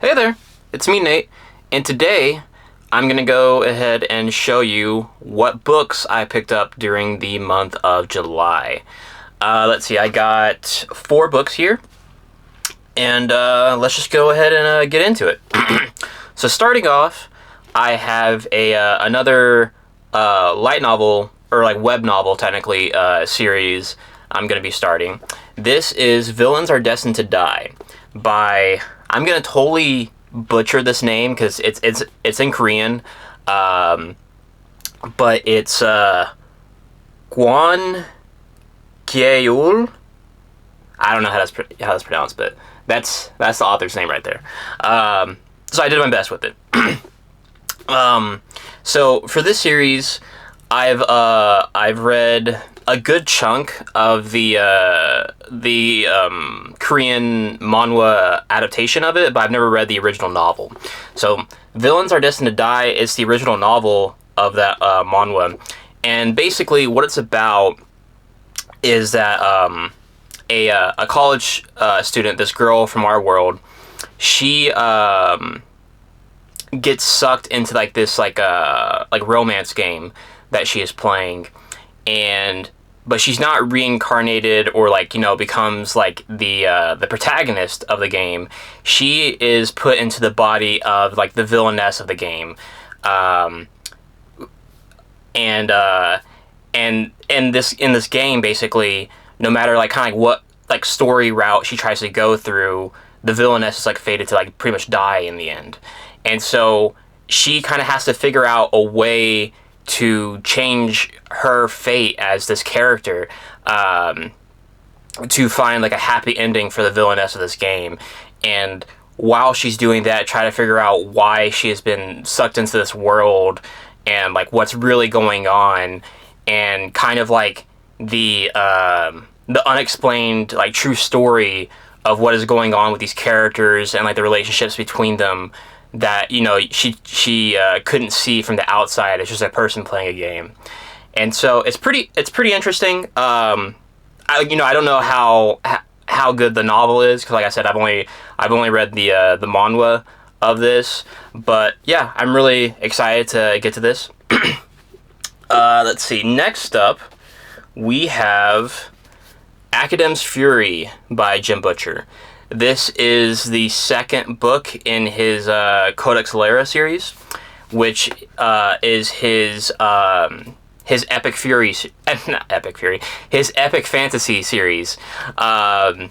Hey there, it's me, Nate, and today I'm going to go ahead and show you what books I picked up during the month of July. Let's see, I got 4 books here, and let's just go ahead and get into it. So starting off, I have another light novel, or like web novel technically, series I'm going to be starting. This is Villains Are Destined to Die by... I'm gonna totally butcher this name because it's in Korean, but it's Kwon Kyeul. I don't know how that's pronounced, but that's the author's name right there. So I did my best with it. So for this series, I've read a good chunk of the Korean manhwa adaptation of it, but I've never read the original novel. So Villains Are Destined to Die is the original novel of that manhwa, and basically what it's about is that a college student, this girl from our world, she gets sucked into this romance game that she is playing, but she's not reincarnated or becomes the protagonist of the game. She is put into the body of the villainess of the game, and in this game, basically, no matter what story route she tries to go through, the villainess is fated to pretty much die in the end. And so she kind of has to figure out a way to change her fate as this character, to find a happy ending for the villainess of this game. And while she's doing that, try to figure out why she has been sucked into this world and what's really going on, and kind of the unexplained true story of what is going on with these characters and the relationships between them that she couldn't see from the outside. It's just a person playing a game, and so it's pretty interesting. I don't know how good the novel is because, like I said, I've only read the manhwa of this, but yeah, I'm really excited to get to this. Let's see. Next up, we have Academ's Fury by Jim Butcher. This is the second book in his Codex Alera series, which is his Epic Fury, not Epic Fury, his Epic Fantasy series. And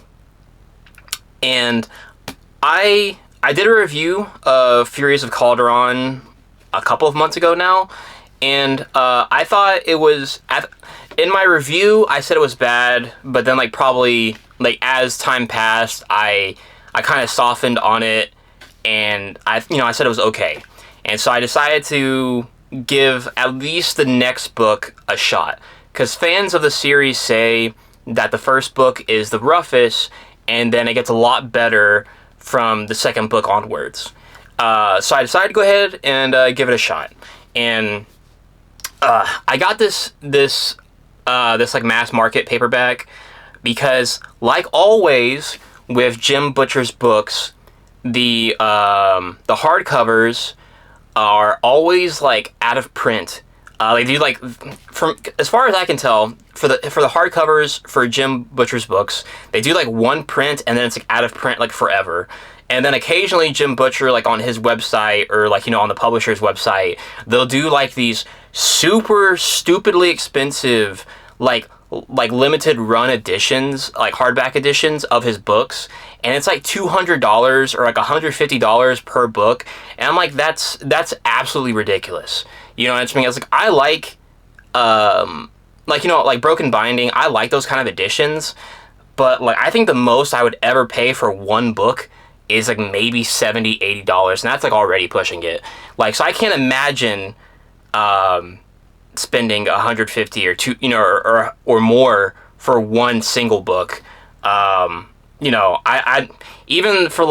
I did a review of Furies of Calderon a couple of months ago now, and I thought it was... In my review, I said it was bad, but then probably as time passed, I kind of softened on it, and I said it was okay. And so I decided to give at least the next book a shot, because fans of the series say that the first book is the roughest, and then it gets a lot better from the second book onwards. So I decided to go ahead and give it a shot. And I got this mass market paperback because, like always with Jim Butcher's books, the hardcovers are always out of print. They do from as far as I can tell, for the hardcovers for Jim Butcher's books, they do one print and then it's out of print forever. And then occasionally Jim Butcher, on his website or on the publisher's website, they'll do these super stupidly expensive limited run editions, hardback editions of his books, and it's $200 or $150 per book, and I'm that's absolutely ridiculous. You know what I mean? It's I Broken Binding, I like those kind of editions, but I think the most I would ever pay for one book is maybe $70-$80, and that's already pushing it. So I can't imagine spending $150 or $200 or more for one single book. I even for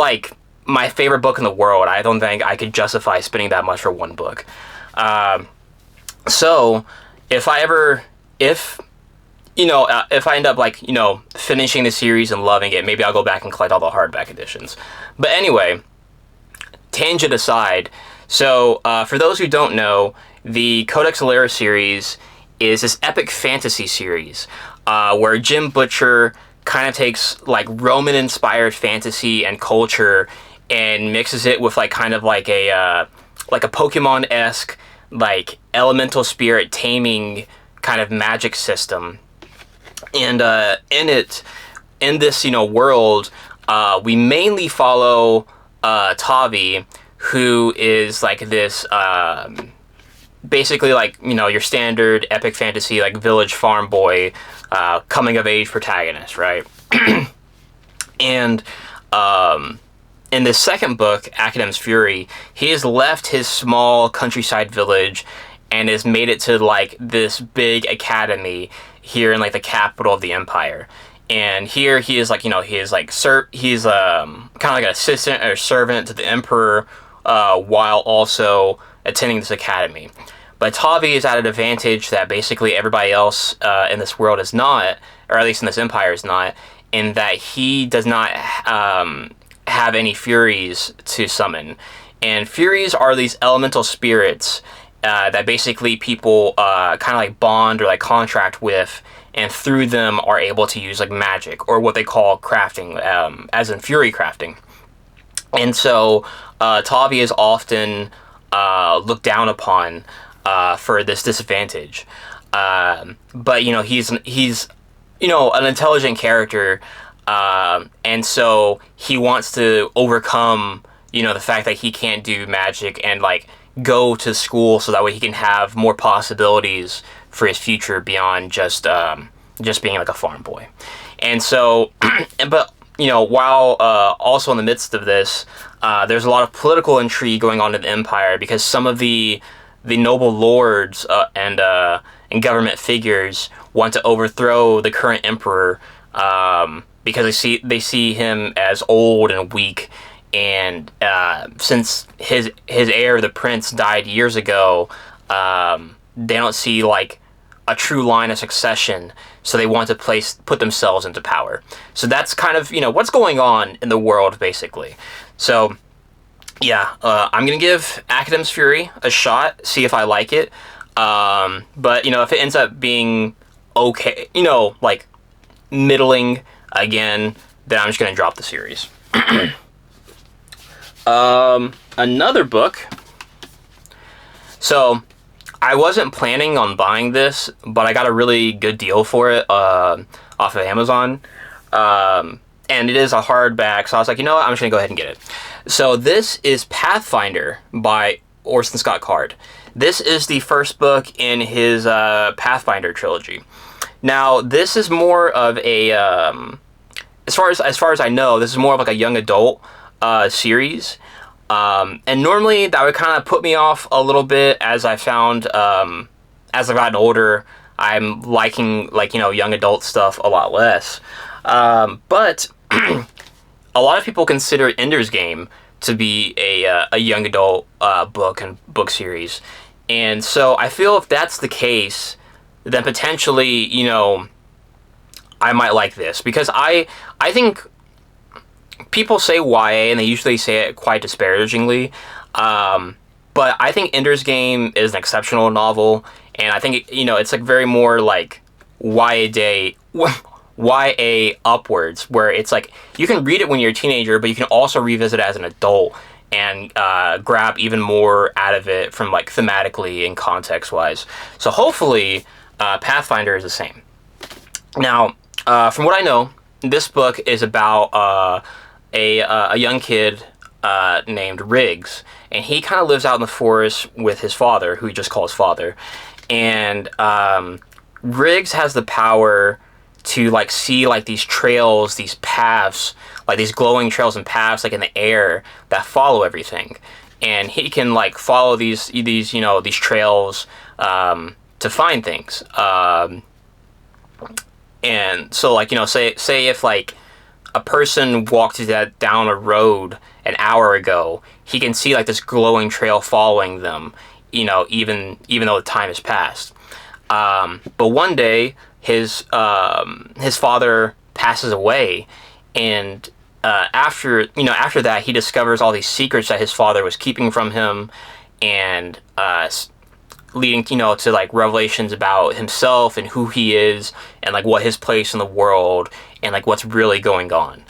my favorite book in the world, I don't think I could justify spending that much for one book. So if I end up finishing the series and loving it, maybe I'll go back and collect all the hardback editions. But anyway, tangent aside, so for those who don't know, the Codex Alera series is this epic fantasy series where Jim Butcher kind of takes like Roman-inspired fantasy and culture and mixes it with like kind of like a Pokemon-esque like elemental spirit taming kind of magic system. And in this world, we mainly follow Tavi, who is like this basically like your standard epic fantasy like village farm boy, coming of age protagonist, right? And in the second book, Academ's Fury, he has left his small countryside village and has made it to like this big academy here in like the capital of the empire. And here he is like he's kind of like an assistant or servant to the emperor, while also attending this academy. But Tavi is at an advantage that basically everybody else in this world is not, or at least in this empire is not, in that he does not have any Furies to summon. And Furies are these elemental spirits that basically people kind of like bond or like contract with, and through them are able to use like magic, or what they call crafting, as in Fury crafting. And so Tavi is often looked down upon for this disadvantage. But he's an intelligent character, and so he wants to overcome the fact that he can't do magic and like go to school so that way he can have more possibilities for his future beyond just being like a farm boy. And so but while also in the midst of this, there's a lot of political intrigue going on in the empire, because some of the noble lords and government figures want to overthrow the current emperor, because they see him as old and weak, and since his heir, the prince, died years ago, they don't see like a true line of succession, so they want to put themselves into power. So that's kind of what's going on in the world, basically. So yeah, I'm gonna give Academ's Fury a shot, see if I like it. But if it ends up being okay, like middling again, then I'm just gonna drop the series. Another book. So I wasn't planning on buying this, but I got a really good deal for it off of Amazon. And it is a hardback, so I was like, what? I'm just gonna go ahead and get it. So this is Pathfinder by Orson Scott Card. This is the first book in his Pathfinder trilogy. Now, this is more of a as far as I know, this is more of like a young adult series. And normally that would kind of put me off a little bit, as I found as I've gotten older, I'm liking like young adult stuff a lot less. But a lot of people consider Ender's Game to be a young adult book and book series, and so I feel if that's the case, then potentially I might like this, because I think people say YA and they usually say it quite disparagingly, but I think Ender's Game is an exceptional novel, and I think it's like very more like YA upwards, where it's like you can read it when you're a teenager, but you can also revisit it as an adult and grab even more out of it from like thematically and context wise. So hopefully Pathfinder is the same. Now, from what I know, this book is about a young kid named Riggs, and he kind of lives out in the forest with his father, who he just calls father. And Riggs has the power to like see like these trails, these paths, like these glowing trails and paths like in the air that follow everything, and he can like follow these trails to find things. And so like say if like a person walked down a road an hour ago, he can see like this glowing trail following them, even though the time has passed. But one day his father passes away, and after that, he discovers all these secrets that his father was keeping from him, and leading, to like revelations about himself and who he is, and like what his place in the world, and like what's really going on.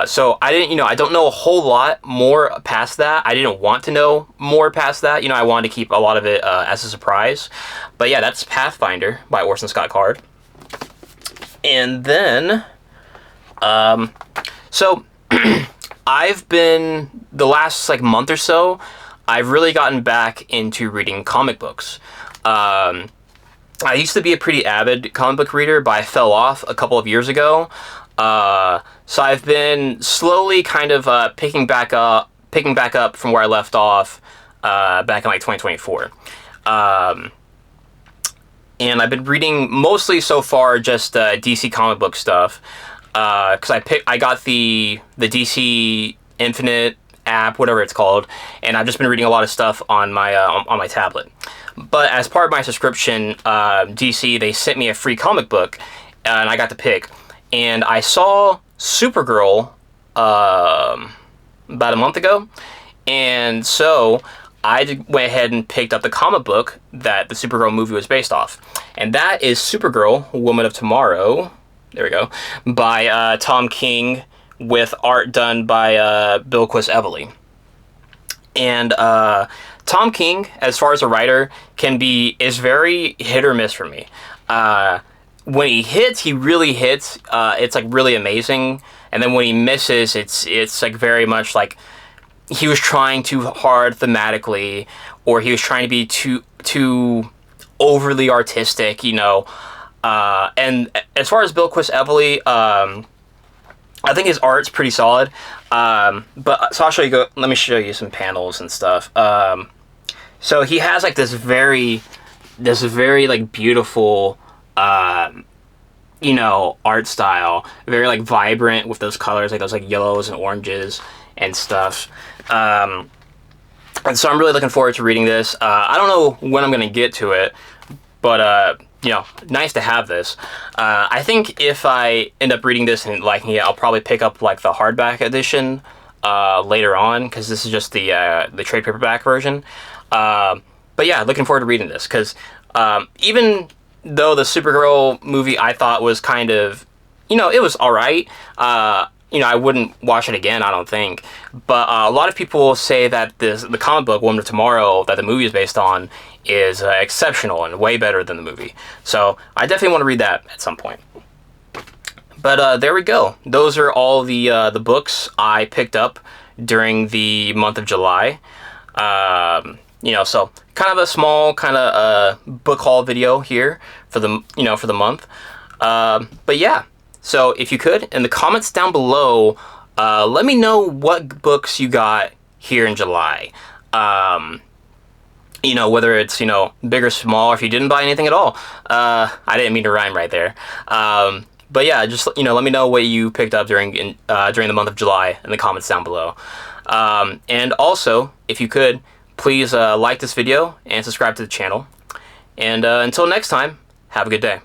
So I don't know a whole lot more past that. I didn't want to know more past that. I wanted to keep a lot of it as a surprise. But yeah, that's Pathfinder by Orson Scott Card. And then, so I've been, the last like month or so, I've really gotten back into reading comic books. I used to be a pretty avid comic book reader, but I fell off a couple of years ago. So I've been slowly kind of picking back up from where I left off back in like 2024. And I've been reading mostly so far just DC comic book stuff, because I got the DC Infinite app, whatever it's called, and I've just been reading a lot of stuff on my tablet. But as part of my subscription, DC, they sent me a free comic book, and I got to pick. And I saw Supergirl about a month ago, and so I went ahead and picked up the comic book that the Supergirl movie was based off. And that is Supergirl, Woman of Tomorrow, there we go, by Tom King, with art done by Bill Quist-Evely. And Tom King, as far as a writer, is very hit or miss for me. When he hits, he really hits. It's like really amazing. And then when he misses, it's like very much like he was trying too hard thematically, or he was trying to be too overly artistic, And as far as Bill Quist-Evely, I think his art's pretty solid. But so let me show you some panels and stuff. So he has like this very like beautiful art style, very like vibrant with those colors, like those like yellows and oranges and stuff. And so I'm really looking forward to reading this. I don't know when I'm gonna get to it, but nice to have this. I think if I end up reading this and liking it, I'll probably pick up like the hardback edition later on, because this is just the trade paperback version. But yeah, looking forward to reading this, because even though the Supergirl movie I thought was kind of, it was alright. I wouldn't watch it again, I don't think. But a lot of people say that the comic book, Woman of Tomorrow, that the movie is based on, is exceptional and way better than the movie. So I definitely want to read that at some point. But there we go. Those are all the books I picked up during the month of July. So kind of a small book haul video here for the month. But yeah. So if you could, in the comments down below, let me know what books you got here in July. Whether it's, big or small, or if you didn't buy anything at all. I didn't mean to rhyme right there. But yeah, just, let me know what you picked up during the month of July in the comments down below. And also, if you could, please like this video and subscribe to the channel. And until next time, have a good day.